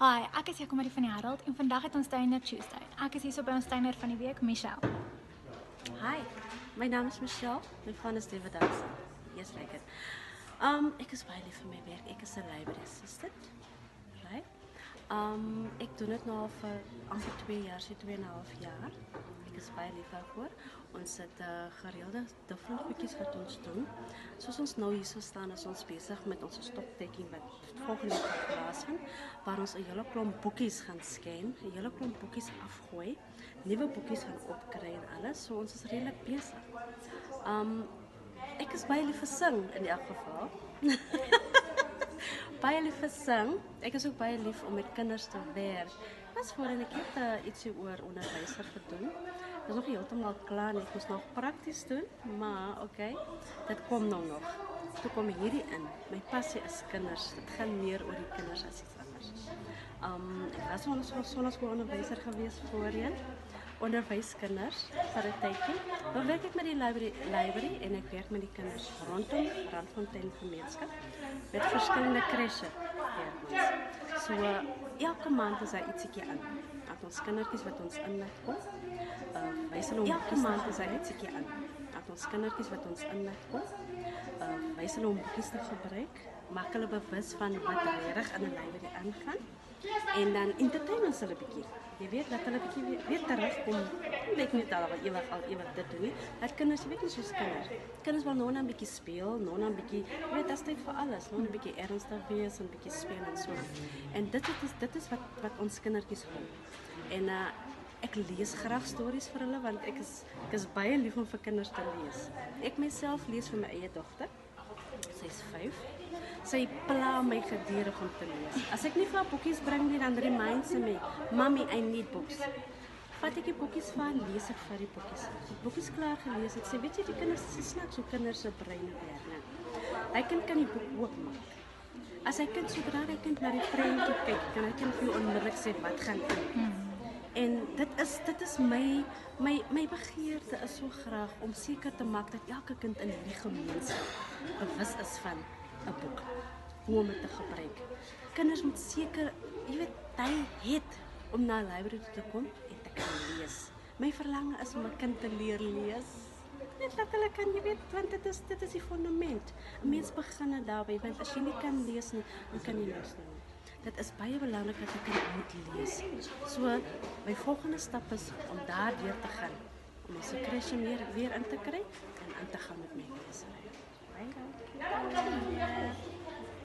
Hi, ek is Jaco Marie van die Herald en vandag het ons Tuiner Tuesday. Ek is hier so by ons tuiner van die week, Michelle. Hi, my naam is Michelle. My van is David Hudson. Yes, lekker. Ek is baie lief vir my werk. Ek is 'n library assistant. Right? Ek doen dit nou al vir amper 2 jaar, 2,5 jaar. Ek is baie lief daarvoor. Ons het gereelde differentjies wat ons doen. Soos ons nou hier so staan, is ons besig met ons stocktaking wat volgende week gaan plaasvind, waar ons 'n hele klomp boekies gaan scan, 'n hele klomp boekies afgooi, nuwe boekies gaan opkry en alles. So ons is redelik besig. Ek is baie lief vir sing in elk geval. Baie lief vir sing. Ek is ook baie lief om met kinders te werk. Was voorheen ek het ietsie oor onderwyser gedoen. Dit is nog nie heeltemal klaar nie. Ek moes nog prakties doen, maar okay, dit kom nou nog. Toe kom hierdie in. My passie is kinders. Dit gaan meer oor die kinders as iets anders. Ek was sonneskoolonderwyser gewees voorheen. Onderwys kinders vir 'n tydjie. Dan werk ek met die library en ek werk met die kinders rondom Randfontein gemeenskap met verskillende crèche. So elke maand is daar ietsiekie aan. Dat ons kindertjies wat ons in laat kom. Elke maand is daar ietsiekie aan. Dat ons kindertjies wat ons in laat kom. Wys hulle om boekies te gebruik. Maak hulle bewus van wat regtig in 'n library aangaan. En dan entertain ons hulle bietjie. Jy weet dat hulle bietjie weer terugkom. Ek nie al wat ewig dit doen nie. Dat kinders, jy weet nie soos kinders. Kinders wil nou net 'n bietjie speel, nou net 'n bietjie, jy weet, dit is tyd vir alles, nou 'n bietjie ernstig wees en 'n bietjie speel en so. En dit is wat ons kindertjies wil. En ek lees graag stories vir hulle want ek is baie lief om vir kinders te lees. Ek myself lees vir my eie dogter. Sy is 5. Sy pla my gedurig om te lees. As ek nie vir haar boekies bring nie, dan remind sy my, "Mommy, I need books." Vat ek die boekies van, lees ek vir die boekies. As die boekies klaar gelees het, sê, weet jy, die kinders is snaaks hoe kinders se breine werk, né? Hy kind kan die boek oopmaak. As hy kind, sodra hy kind na die prentjie kyk, kan hy kind vir jou onmiddellik sê wat gaan aan. En dit is my begeerte is so graag om seker te maak dat elke kind in hierdie gemeenskap bewus is van 'n boek, hoe om dit te gebruik. Kinders moet seker, jy weet, tyd het om na 'n library te kom en te kan lees. My verlange is om 'n kind te leer lees. Net dat hulle kan, jy weet, want dit is die fundament. 'n Mens begin daarby, want as jy nie kan lees nie, dan kan jy niks doen nie. Dit is baie belangrik dat 'n kind moet lees. So, my volgende stap is om daardeur te gaan, om ons crèche weer in te kry en aan te gaan met my lesery.